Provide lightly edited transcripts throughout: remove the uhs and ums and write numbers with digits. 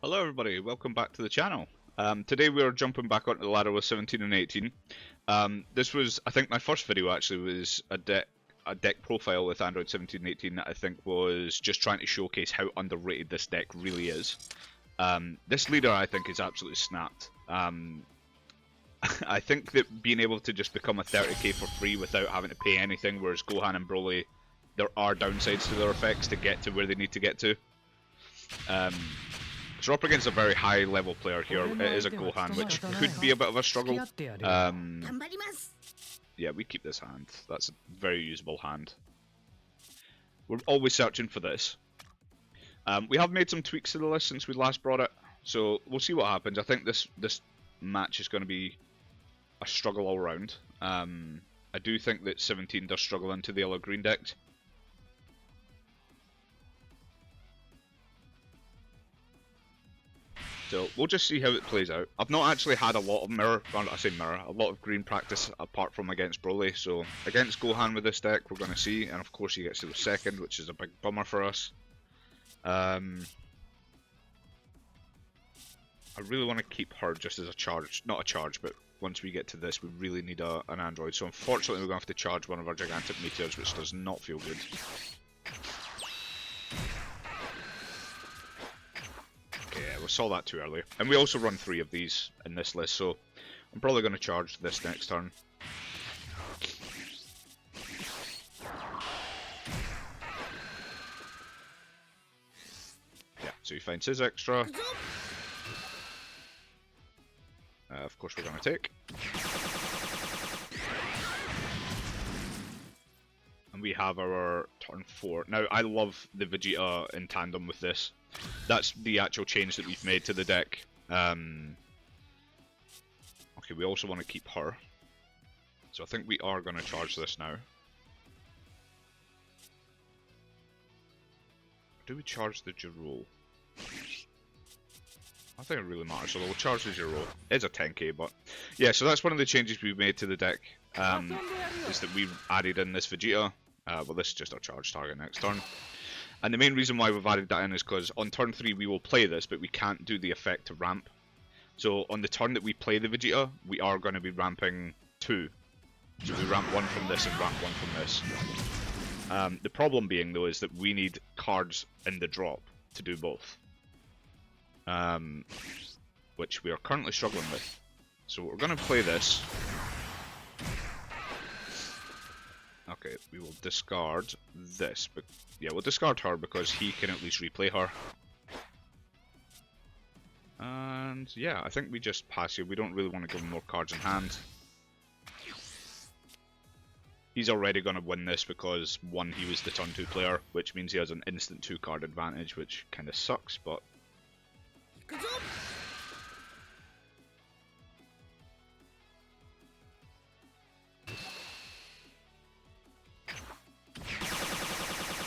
Hello everybody, welcome back to the channel. Today we are jumping back onto the ladder with 17 and 18. This was, I think my first video actually was a deck profile with Android 17 and 18 that I think was just trying to showcase how underrated this deck really is. This leader I think is absolutely snapped. I think that being able to just become a 30k for free without having to pay anything, whereas Gohan and Broly, there are downsides to their effects to get to where they need to get to. So we're up against a very high level player here. It is a Gohan, which could be a bit of a struggle. Yeah, we keep this hand. That's a very usable hand. We're always searching for this. We have made some tweaks to the list since we last brought it, so we'll see what happens. I think this match is going to be a struggle all round. I do think that 17 does struggle into the yellow green decks. So we'll just see how it plays out. I've not actually had a lot of a lot of green practice apart from against Broly. So against Gohan with this deck, we're going to see, and of course he gets to the second, which is a big bummer for us. I really want to keep her just as a charge, not a charge, but once we get to this, we really need an android. So unfortunately, we're going to have to charge one of our gigantic meteors, which does not feel good. We saw that too early. And we also run 3 of these in this list, so I'm probably going to charge this next turn. Yeah, so he finds his extra. Of course we're going to take. And we have our turn 4. Now, I love the Vegeta in tandem with this. That's the actual change that we've made to the deck. Okay, we also want to keep her. So I think we are going to charge this now. Do we charge the Jirol? I think it really matters, so we'll charge the Jirol. It's a 10k, but... Yeah, so that's one of the changes we've made to the deck. Is that we've added in this Vegeta. Well, this is just our charge target next turn. And the main reason why we've added that in is because on turn 3 we will play this, but we can't do the effect to ramp. So on the turn that we play the Vegeta, we are going to be ramping 2. So we ramp 1 from this and ramp 1 from this. The problem being though is that we need cards in the drop to do both. Which we are currently struggling with. So we're going to play this. Okay, we will discard this, but yeah, we'll discard her because he can at least replay her. And yeah, I think we just pass here. We don't really want to give him more cards in hand. He's already going to win this because, 1, he was the turn 2 player, which means he has an instant 2 card advantage, which kind of sucks, but...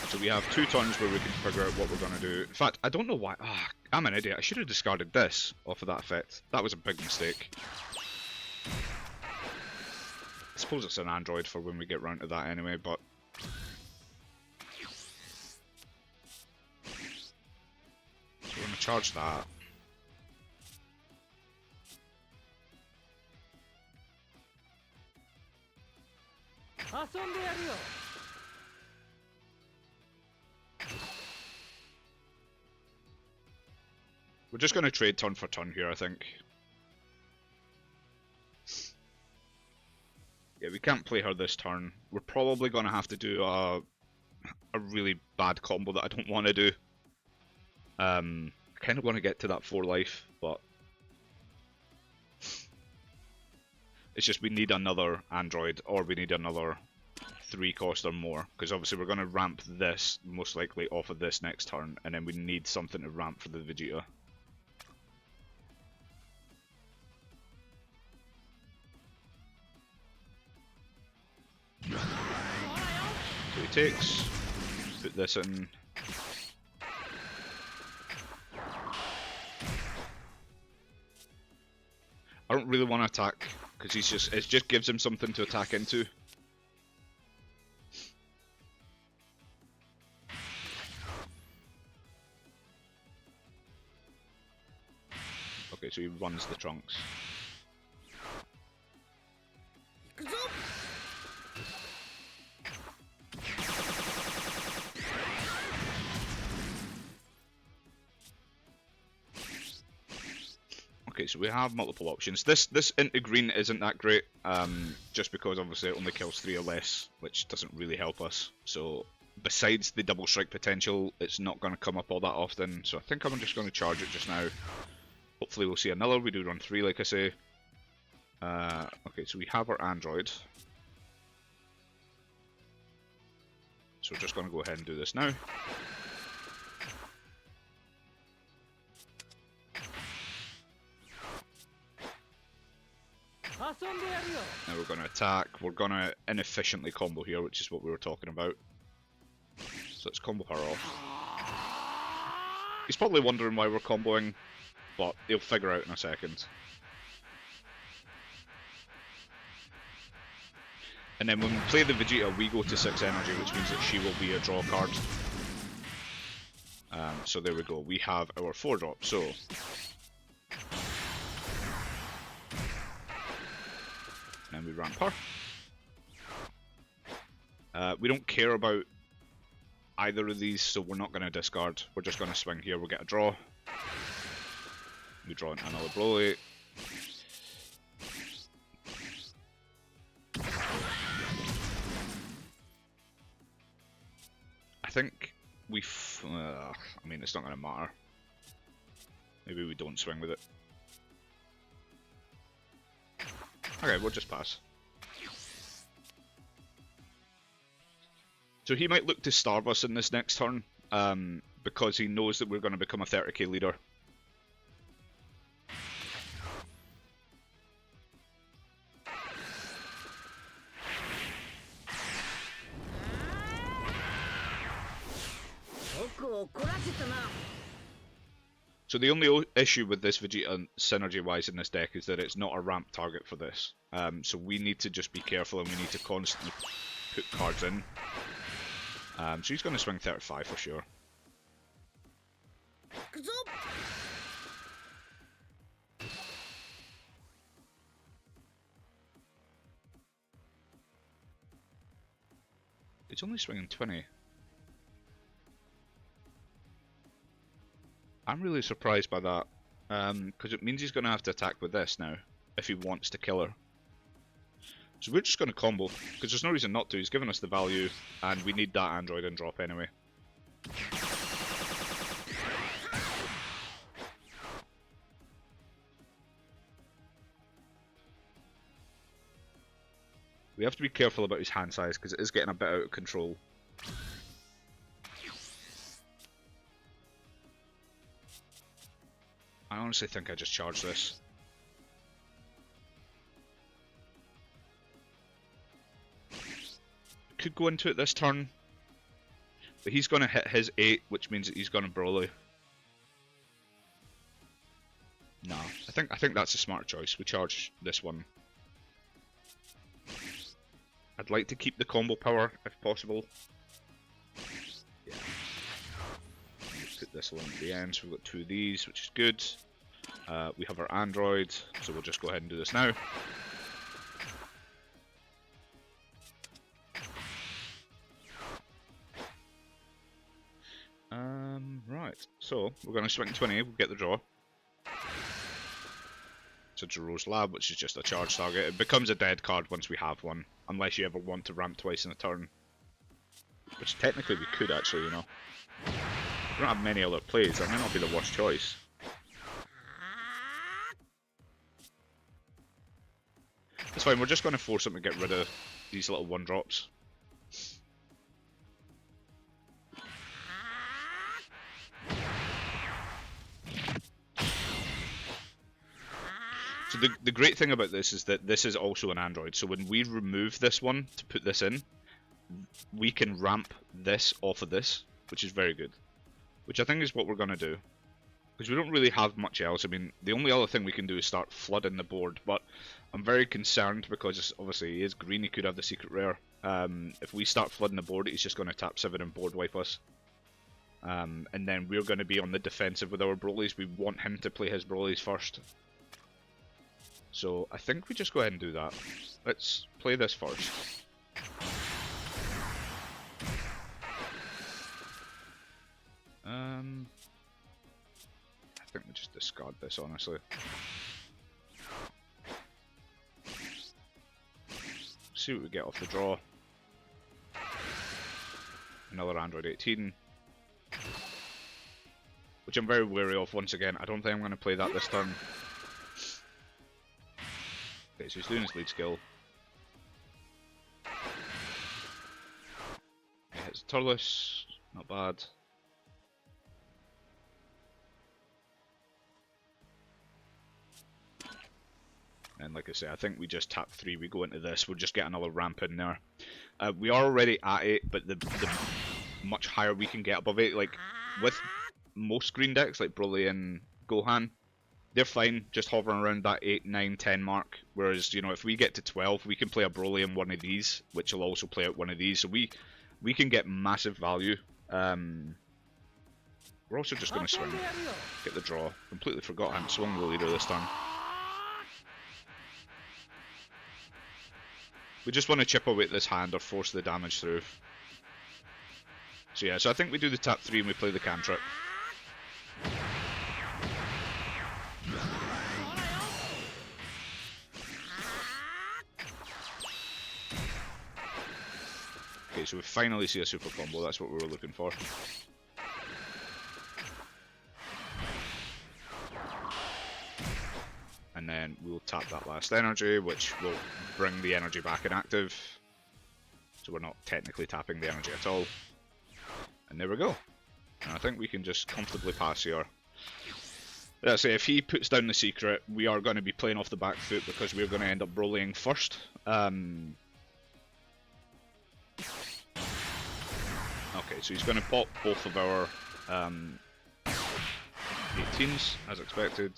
So we have 2 turns where we can figure out what we're going to do. In fact, I don't know why. I'm an idiot. I should have discarded this off of that effect. That was a big mistake. I suppose it's an android for when we get round to that anyway, but... So we're going to charge that. We're just going to trade turn for turn here, I think. Yeah, we can't play her this turn. We're probably going to have to do a really bad combo that I don't want to do. I kind of want to get to that 4 life, but... It's just we need another android, or we need another 3 cost or more, because obviously we're going to ramp this, most likely, off of this next turn, and then we need something to ramp for the Vegeta. So he takes, put this in. I don't really want to attack, because it just gives him something to attack into. so he runs the Trunks. Okay, so we have multiple options. This into green isn't that great, just because obviously it only kills 3 or less, which doesn't really help us. So besides the double strike potential, it's not going to come up all that often. So I think I'm just going to charge it just now. Hopefully we'll see another. We do run 3, like I say. Okay, so we have our android. So we're just going to go ahead and do this now. Now we're going to attack. We're going to inefficiently combo here, which is what we were talking about. So let's combo her off. He's probably wondering why we're comboing, but he'll figure out in a second. And then when we play the Vegeta, we go to 6 energy, which means that she will be a draw card. So there we go. We have our 4 drop. So and we ramp her. We don't care about either of these, so we're not going to discard. We're just going to swing here. We'll get a draw. We draw into another Broly. I think we... I mean, it's not going to matter. Maybe we don't swing with it. Okay, we'll just pass. So he might look to starve us in this next turn, because he knows that we're going to become a 30k leader. So the only issue with this Vegeta synergy-wise in this deck is that it's not a ramp target for this. So we need to just be careful and we need to constantly put cards in. So he's going to swing 35 for sure. It's only swinging 20. I'm really surprised by that, because it means he's going to have to attack with this now, if he wants to kill her. So we're just going to combo, because there's no reason not to. He's given us the value, and we need that android in drop anyway. We have to be careful about his hand size, because it is getting a bit out of control. I honestly think I just charged this. Could go into it this turn, but he's going to hit his 8, which means that he's going to Broly. Nah, I think that's a smart choice. We charge this one. I'd like to keep the combo power if possible. Yeah. Put this one at the end, so we've got 2 of these, which is good. We have our android, so we'll just go ahead and do this now. Right, so we're going to swing 20, we'll get the draw. So Jiro's Lab, which is just a charge target. It becomes a dead card once we have one, unless you ever want to ramp twice in a turn. Which technically we could actually, you know. We don't have many other plays, that might not be the worst choice. It's fine, we're just going to force him to get rid of these little 1-drops. So the great thing about this is that this is also an android, so when we remove this one to put this in, we can ramp this off of this, which is very good. Which I think is what we're going to do. Because we don't really have much else. I mean, the only other thing we can do is start flooding the board, but I'm very concerned because obviously he is green, he could have the secret rare. If we start flooding the board, he's just going to tap 7 and board wipe us. and then we're going to be on the defensive with our Broly's. We want him to play his Broly's first. So I think we just go ahead and do that. Let's play this first. I think we just discard this, honestly. See what we get off the draw. Another Android 18. Which I'm very wary of once again. I don't think I'm going to play that this turn. Okay, so he's doing his lead skill. He hits Turles, not bad. And like I say, I think we just tap 3, we go into this, we'll just get another ramp in there. We are already at 8, but the much higher we can get above 8, like with most green decks, like Broly and Gohan, they're fine just hovering around that 8, 9, 10 mark. Whereas, you know, if we get to 12, we can play a Broly in one of these, which will also play out one of these. So we can get massive value. We're also just going to swing, get the draw. Completely forgot I hadn't swung the leader this time. We just want to chip away at this hand or force the damage through. So yeah, so I think we do the tap 3 and we play the cantrip. Okay, so we finally see a super combo, that's what we were looking for. And then we'll tap that last energy, which will bring the energy back inactive. So we're not technically tapping the energy at all. And there we go. And I think we can just comfortably pass here. Let's say if he puts down the secret, we are going to be playing off the back foot because we're going to end up Brolying first. Okay, so he's going to pop both of our 18s, as expected.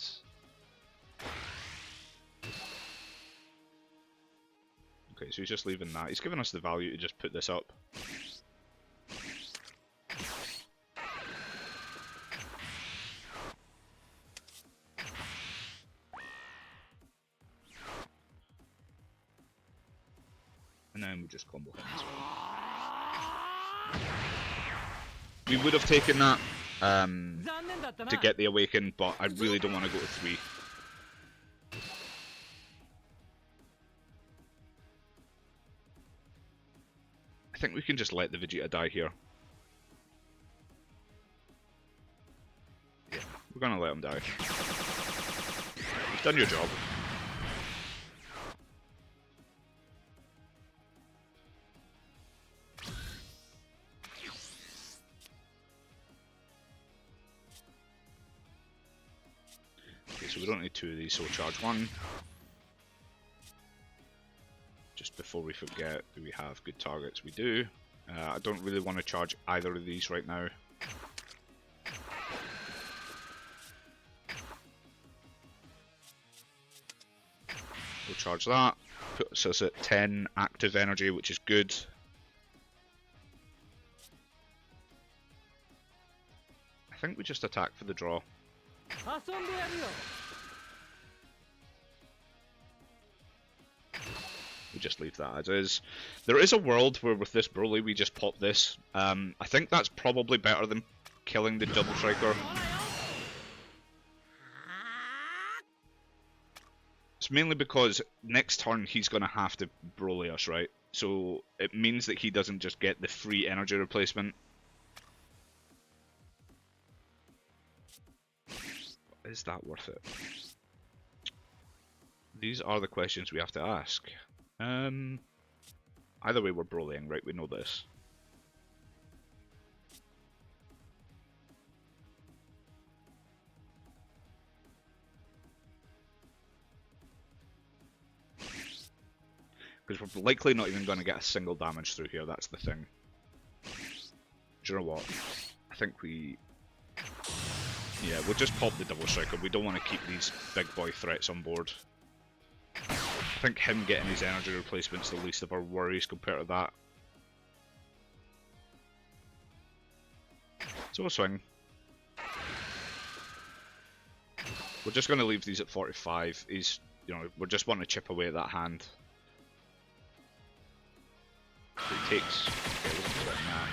Okay, so he's just leaving that. He's given us the value to just put this up. And then we just combo him as well. We would have taken that to get the awaken, but I really don't want to go to 3. I think we can just let the Vegeta die here. Yeah, we're gonna let him die. You've done your job. Okay, so we don't need 2 of these, so we'll charge 1. Just before we forget, do we have good targets? We do. I don't really want to charge either of these right now. We'll charge that. Puts us at 10 active energy, which is good. I think we just attack for the draw. We just leave that as is. There is a world where with this Broly we just pop this. I think that's probably better than killing the double striker. It's mainly because next turn he's going to have to Broly us, right? So it means that he doesn't just get the free energy replacement. Is that worth it? These are the questions we have to ask. Either way we're Brolying, right? We know this. Because we're likely not even going to get a single damage through here, that's the thing. Do you know what? I think we... Yeah, we'll just pop the double striker. We don't want to keep these big boy threats on board. I think him getting his energy replacement's the least of our worries compared to that. So we'll swing. We're just going to leave these at 45. He's, you know, we're just wanting to chip away at that hand. So he takes. Okay, wasn't expecting that.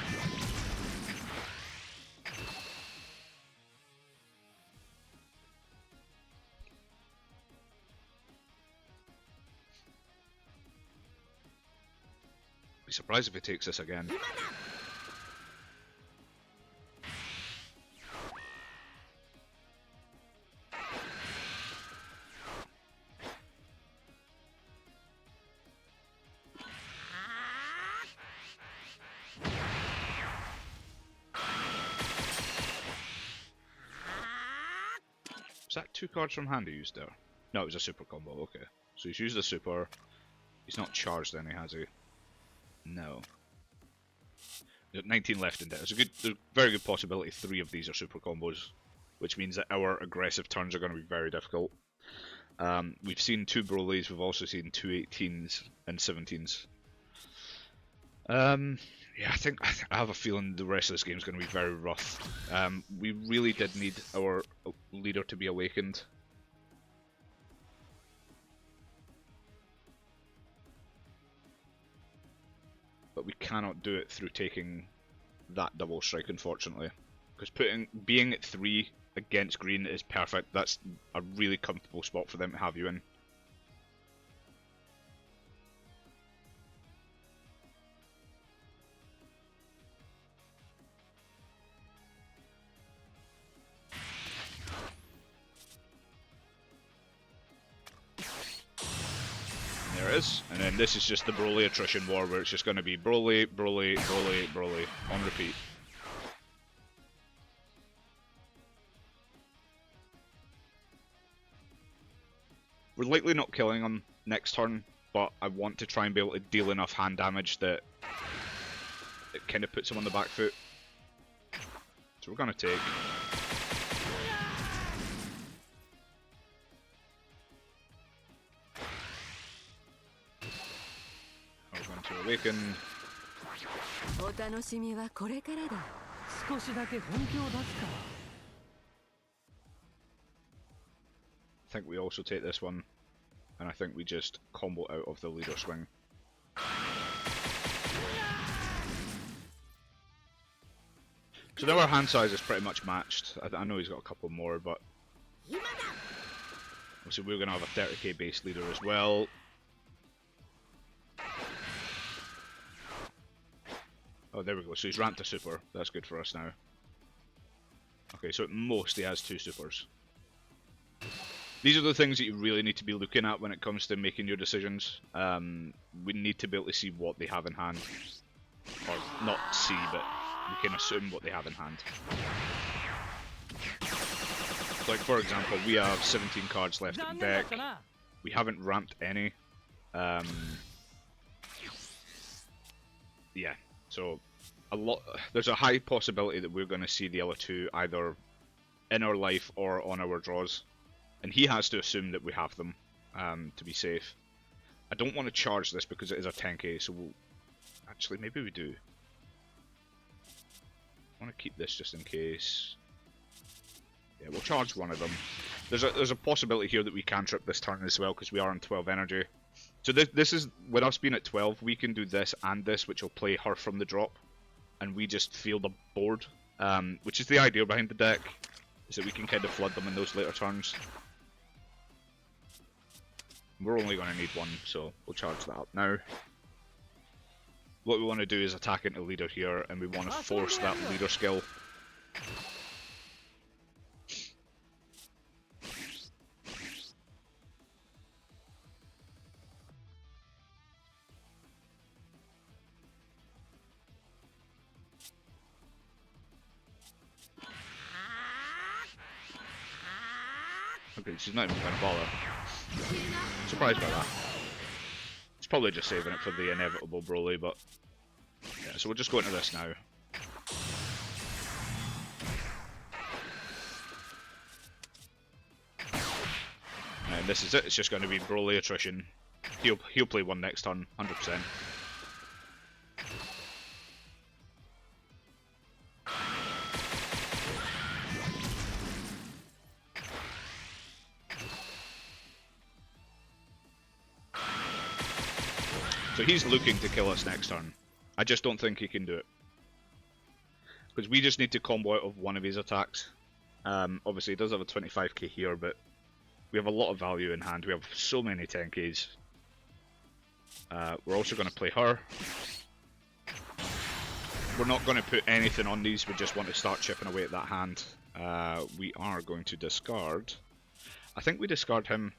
Be surprised if he takes this again. Was that 2 cards from hand he used there? No, it was a super combo, okay. So he's used the super. He's not charged any, has he? No. He's got 19 left in there. There's a very good possibility 3 of these are super combos, which means that our aggressive turns are going to be very difficult. We've seen 2 Brolys, we've also seen 2 18s and 17s. Yeah, I have a feeling the rest of this game is going to be very rough. We really did need our leader to be awakened. But we cannot do it through taking that double strike, unfortunately. Because being at 3 against green is perfect. That's a really comfortable spot for them to have you in. There it is. And then this is just the Broly attrition war where it's just going to be Broly, Broly, Broly, Broly on repeat. We're likely not killing him next turn, but I want to try and be able to deal enough hand damage that it kind of puts him on the back foot. So we're going to take. We're going to awaken. I think we also take this one, and I think we just combo out of the leader swing. So now our hand size is pretty much matched. I know he's got a couple more, but obviously we're going to have a 30k base leader as well. Oh, there we go. So he's ramped a super. That's good for us now. Okay, so at most he has 2 supers. These are the things that you really need to be looking at when it comes to making your decisions. We need to be able to see what they have in hand. Or not see, but we can assume what they have in hand. Like, for example, we have 17 cards left in the deck. We haven't ramped any. Yeah, so there's a high possibility that we're going to see the other 2 either in our life or on our draws. And he has to assume that we have them to be safe. I don't want to charge this because it is a 10k, so we'll... Actually, maybe we do. I want to keep this just in case. Yeah, we'll charge one of them. There's a possibility here that we can trip this turn as well because we are on 12 energy. So this is, with us being at 12, we can do this and this, which will play her from the drop. And we just field a board, which is the idea behind the deck, is that we can kind of flood them in those later turns. We're only going to need one, so we'll charge that up now. What we want to do is attack into leader here, and we want to force that leader skill. Okay, she's not even going to bother. Surprised by that. It's probably just saving it for the inevitable Broly, but yeah, so we'll just go into this now. And this is it, it's just going to be Broly attrition. He'll play one next turn, 100%. So he's looking to kill us next turn. I just don't think he can do it. Because we just need to combo out of one of his attacks. Obviously he does have a 25k here, but we have a lot of value in hand. We have so many 10ks. We're also going to play her. We're not going to put anything on these, we just want to start chipping away at that hand. We are going to discard. I think we discard him.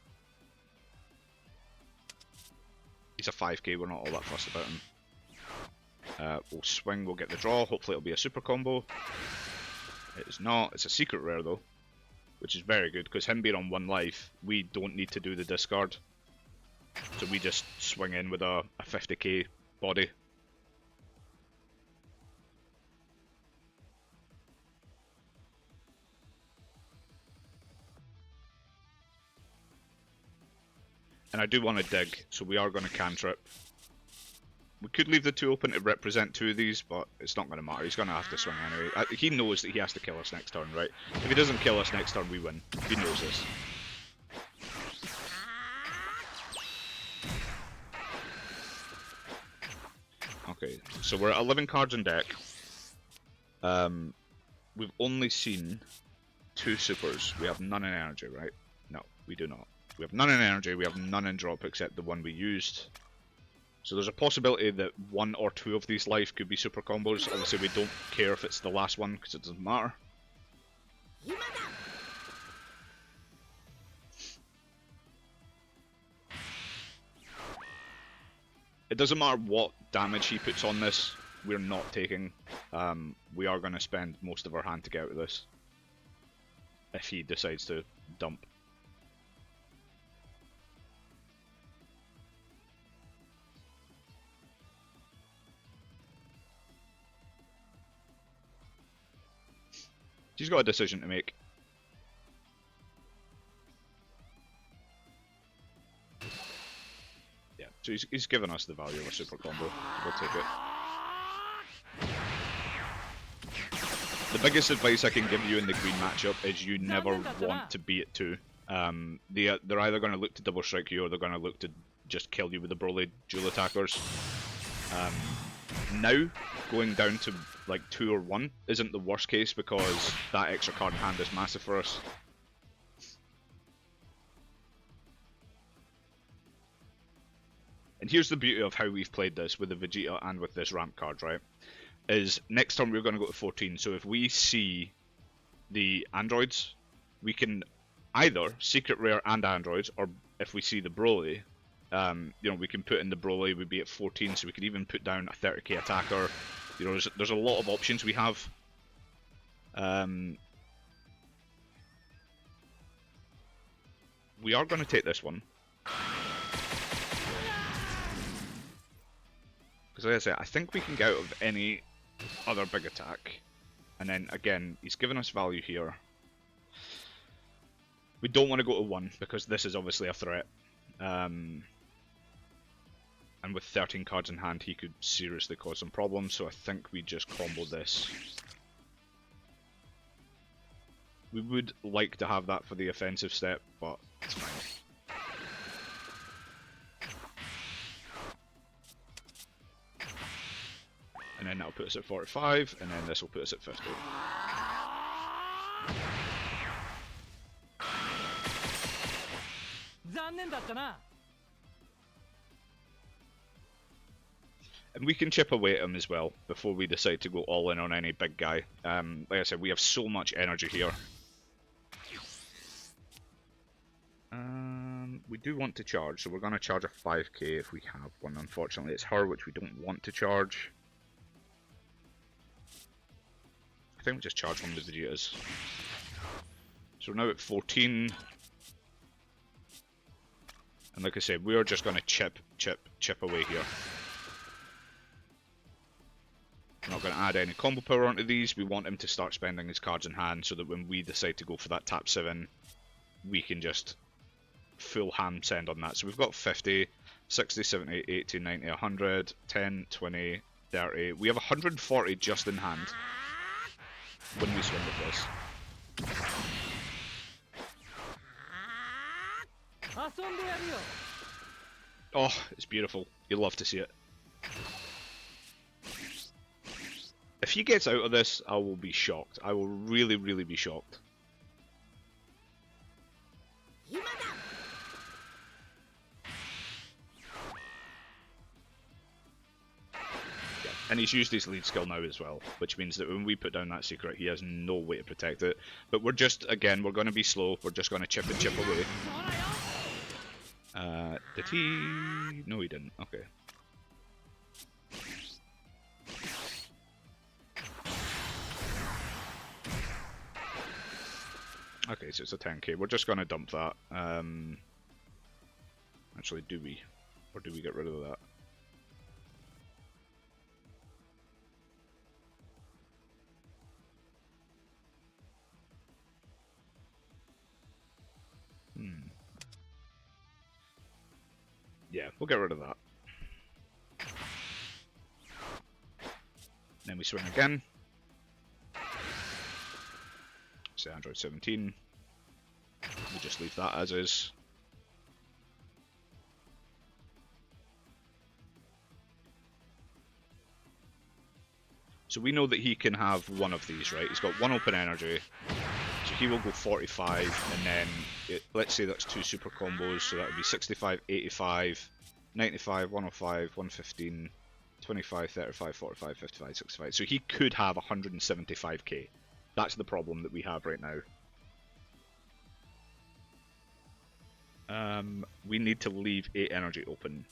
He's a 5k, we're not all that fussed about him. We'll swing, we'll get the draw, hopefully it'll be a super combo. It is not, it's a secret rare though, which is very good, because him being on 1 life, we don't need to do the discard. So we just swing in with a 50k body. And I do want to dig, so we are going to cantrip. We could leave the 2 open to represent 2 of these, but it's not going to matter. He's going to have to swing anyway. He knows that he has to kill us next turn, right? If he doesn't kill us next turn, we win. He knows this. Okay, so we're at 11 cards in deck. We've only seen 2 supers. We have none in energy, right? No, we do not. We have none in energy, we have none in drop except the one we used. So there's a possibility that 1 or 2 of these life could be super combos. Obviously we don't care if it's the last one because it doesn't matter. It doesn't matter what damage he puts on this, we're not taking. We are going to spend most of our hand to get out of this. If he decides to dump. He's got a decision to make. Yeah, so he's given us the value of a super combo. We'll take it. The biggest advice I can give you in the green matchup is you never want to be at 2. They're either going to look to double strike you or they're going to look to just kill you with the Broly dual attackers. Now, going down to like 2 or 1 isn't the worst case because that extra card in hand is massive for us. And here's the beauty of how we've played this with the Vegeta and with this ramp card, right? Is next turn we're going to go to 14, so if we see the androids, we can either secret rare and androids, or if we see the Broly, you know, we can put in the Broly, we'd be at 14, so we could even put down a 30k attacker. You know, there's a lot of options we have. We are going to take this one. Because like I said, I think we can get out of any other big attack. And then again, he's given us value here. We don't want to go to 1 because this is obviously a threat. And with 13 cards in hand, he could seriously cause some problems, so I think we just combo this. We would like to have that for the offensive step, but it's fine. And then that'll put us at 45, and then this will put us at 50. And we can chip away at him as well before we decide to go all in on any big guy. Like I said, we have so much energy here. We do want to charge, so we're going to charge a 5k if we have one. Unfortunately, it's her, which we don't want to charge. I think we just charge one of the Vegetas. So we're now at 14. And like I said, we're just going to chip away here. We're not going to add any combo power onto these. We want him to start spending his cards in hand so that when we decide to go for that tap 7, we can just full hand send on that. So we've got 50, 60, 70, 80, 90, 100, 10, 20, 30. We have 140 just in hand when we swing with this. Oh, it's beautiful. You'll love to see it. If he gets out of this, I will be shocked. I will really, really be shocked. And he's used his lead skill now as well, which means that when we put down that secret, he has no way to protect it. But we're just, again, we're going to be slow. We're just going to chip and chip away. Did he? No, he didn't. Okay. Okay, so it's a 10k. We're just going to dump that. Actually, do we? Or do we get rid of that? Yeah, we'll get rid of that. Then we swing again. Say Android 17. We just leave that as is. So we know that he can have one of these, right? He's got one open energy. So he will go 45, and then, let's say that's two super combos, so that would be 65, 85, 95, 105, 115, 25, 35, 45, 55, 65. So he could have 175k. That's the problem that we have right now. We need to leave 8 energy open.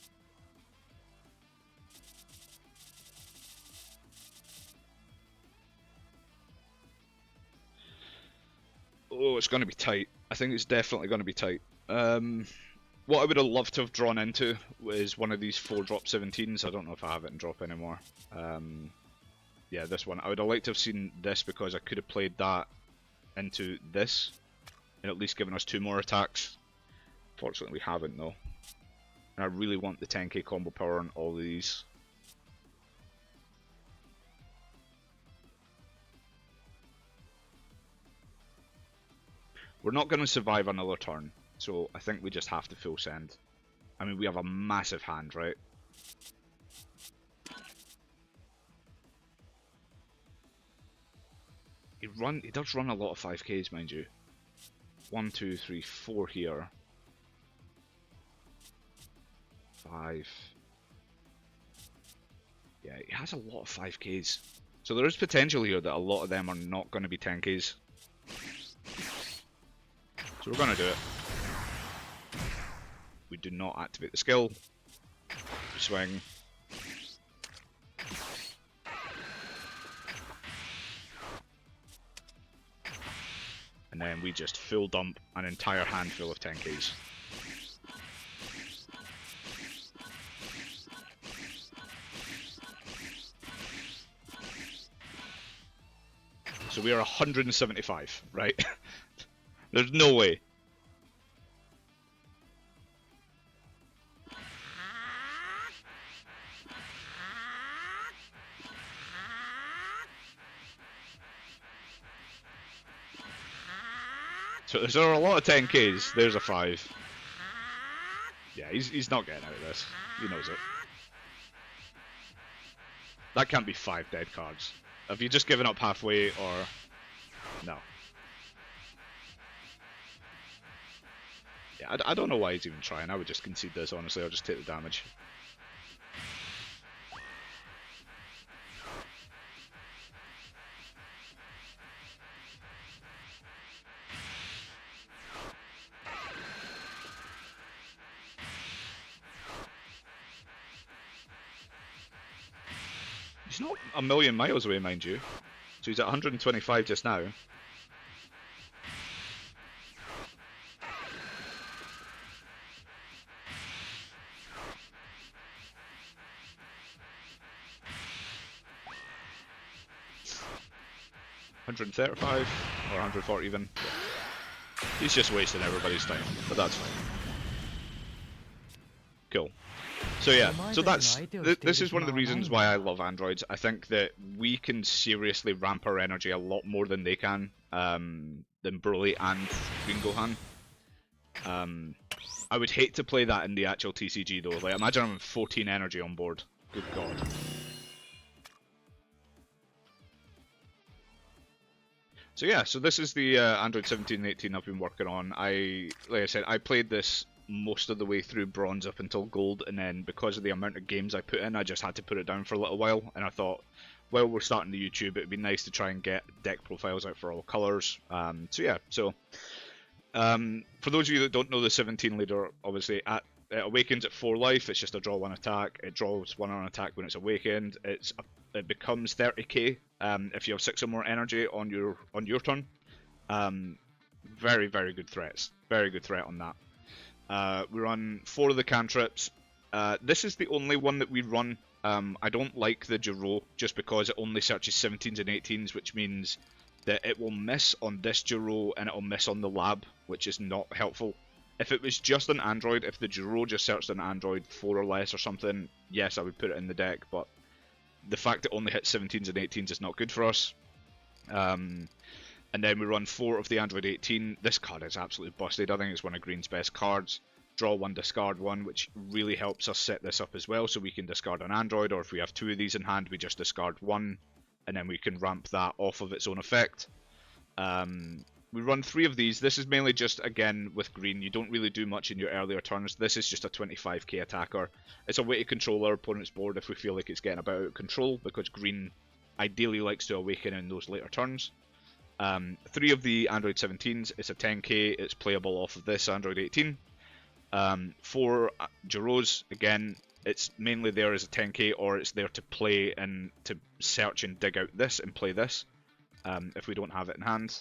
Oh, it's going to be tight. I think it's definitely going to be tight. What I would have loved to have drawn into is one of these 4-drop 17s. I don't know if I have it in drop anymore. Yeah, this one. I would have liked to have seen this because I could have played that into this and at least given us 2 more attacks. Fortunately, we haven't though. And I really want the 10k combo power on all of these. We're not going to survive another turn, so I think we just have to full send. I mean, we have a massive hand, right? He does run a lot of 5ks, mind you. 1, 2, 3, 4 here. 5. Yeah, he has a lot of 5ks. So there is potential here that a lot of them are not going to be 10ks. So we're going to do it. We do not activate the skill. We swing. And then we just full dump an entire handful of 10ks. So we are 175, right? There's no way. So there are a lot of 10ks. There's a 5. Yeah, he's not getting out of this. He knows it. That can't be 5 dead cards. Have you just given up halfway, or... No. Yeah, I don't know why he's even trying. I would just concede this, honestly. I'll just take the damage. He's not a million miles away, mind you. So he's at 125 just now. $135 or 140 even. Yeah. He's just wasting everybody's time, but that's fine. Cool. So yeah, so that's this is one of the reasons why I love androids. I think that we can seriously ramp our energy a lot more than they can, than Broly and Green Gohan. I would hate to play that in the actual TCG though. Like, imagine I'm 14 energy on board. Good god. So yeah, so this is the Android 17 and 18 I've been working on. Like I said, I played this most of the way through bronze up until gold, and then because of the amount of games I put in, I just had to put it down for a little while. And I thought, well, we're starting the YouTube, it'd be nice to try and get deck profiles out for all colors. So yeah, so for those of you that don't know the 17 leader, obviously it awakens at 4 life. It's just a draw 1 attack. It draws 1 on attack when it's awakened. It becomes 30k if you have 6 or more energy on your turn. Very, very good threats. Very good threat on that. We run 4 of the cantrips. This is the only one that we run. I don't like the Jiro just because it only searches 17s and 18s, which means that it will miss on this Jiro and it will miss on the lab, which is not helpful. If it was just an Android, if the Jiro just searched an Android 4 or less or something, yes, I would put it in the deck, but the fact it only hits 17s and 18s is not good for us. And then we run 4 of the Android 18. This card is absolutely busted. I think it's one of Green's best cards. Draw 1, discard 1, which really helps us set this up as well, so we can discard an Android, or if we have 2 of these in hand, we just discard 1, and then we can ramp that off of its own effect. We run 3 of these. This is mainly just, again, with Green, you don't really do much in your earlier turns. This is just a 25k attacker. It's a way to control our opponent's board if we feel like it's getting a bit out of control, because Green ideally likes to awaken in those later turns. 3 of the Android 17s, it's a 10k, it's playable off of this Android 18. 4 Jiros, again, it's mainly there as a 10k, or it's there to play and to search and dig out this and play this, if we don't have it in hand.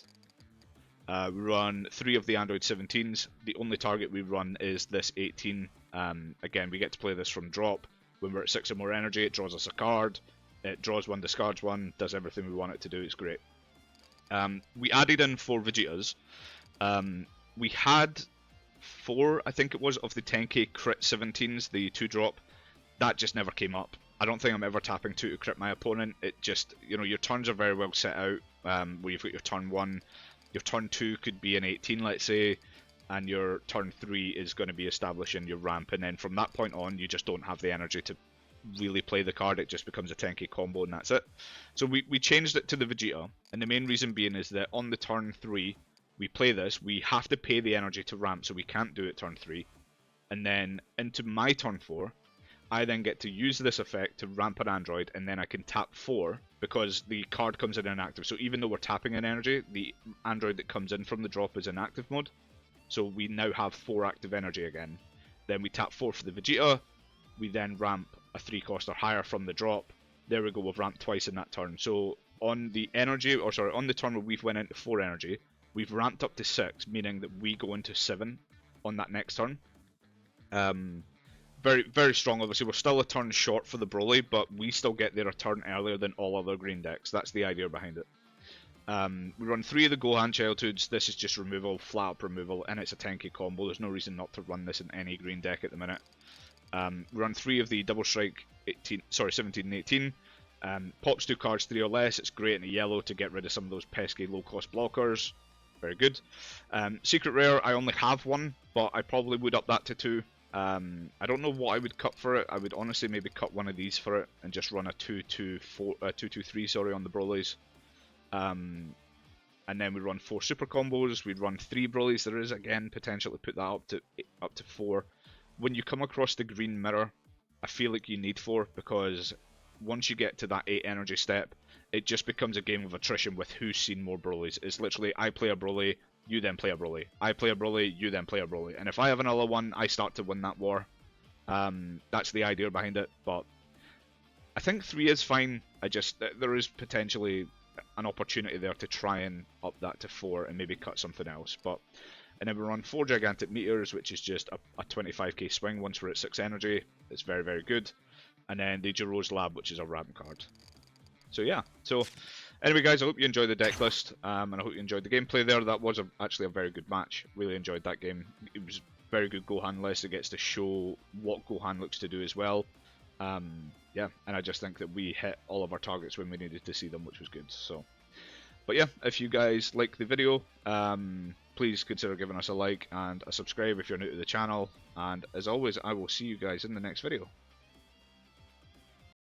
We run 3 of the Android 17s. The only target we run is this 18. Again, we get to play this from drop. When we're at 6 or more energy, it draws us a card. It draws 1, discards 1, does everything we want it to do. It's great. We added in 4 Vegetas. We had 4, I think it was, of the 10k crit 17s, the 2-drop. That just never came up. I don't think I'm ever tapping 2 to crit my opponent. It just, you know, your turns are very well set out, where you've got your turn 1. Your turn 2 could be an 18, let's say, and your turn 3 is going to be establishing your ramp, and then from that point on, you just don't have the energy to really play the card. It just becomes a 10k combo, and that's it. So we changed it to the Vegeta, and the main reason being is that on the turn 3, we play this, we have to pay the energy to ramp, so we can't do it turn 3. And then into my turn 4, I then get to use this effect to ramp an Android, and then I can tap 4, because the card comes in inactive. So even though we're tapping an energy, the Android that comes in from the drop is in active mode. So we now have 4 active energy again. Then we tap 4 for the Vegeta, we then ramp a 3 cost or higher from the drop. There we go, we've ramped twice in that turn. So on the energy, or sorry, on the turn where we've went into 4 energy, we've ramped up to 6, meaning that we go into 7 on that next turn. Very, very strong. Obviously, we're still a turn short for the Broly, but we still get there a turn earlier than all other green decks. That's the idea behind it. We run 3 of the Gohan childhoods. This is just removal, flat up removal, and it's a 10k combo. There's no reason not to run this in any green deck at the minute. We run 3 of the Double Strike 17 and 18. Pops 2 cards 3 or less. It's great in a yellow to get rid of some of those pesky low cost blockers. Very good. Secret Rare, I only have 1, but I probably would up that to 2. I don't know what I would cut for it. I would honestly maybe cut one of these for it and just run a 2-2-3 sorry, on the Brolys. And then we run 4 super combos. We'd run 3 Brolys. There is again potential to put that up to 4. When you come across the green mirror, I feel like you need 4, because once you get to that 8 energy step, it just becomes a game of attrition with who's seen more Brolys. It's literally, I play a Broly, you then play a Broly. I play a Broly, you then play a Broly. And if I have another one, I start to win that war. That's the idea behind it, but I think 3 is fine. There is potentially an opportunity there to try and up that to 4 and maybe cut something else. And then we run 4 Gigantic Meteors, which is just a 25k swing once we're at 6 energy. It's very, very good. And then the Jiro's Lab, which is a ramp card. So yeah, so anyway guys, I hope you enjoyed the deck list, and I hope you enjoyed the gameplay there. That was actually a very good match. Really enjoyed that game. It was very good Gohan list. It gets to show what Gohan looks to do as well. Yeah, and I just think that we hit all of our targets when we needed to see them, which was good. So, but yeah, if you guys like the video, please please consider giving us a like and a subscribe if you're new to the channel. And as always, I will see you guys in the next video.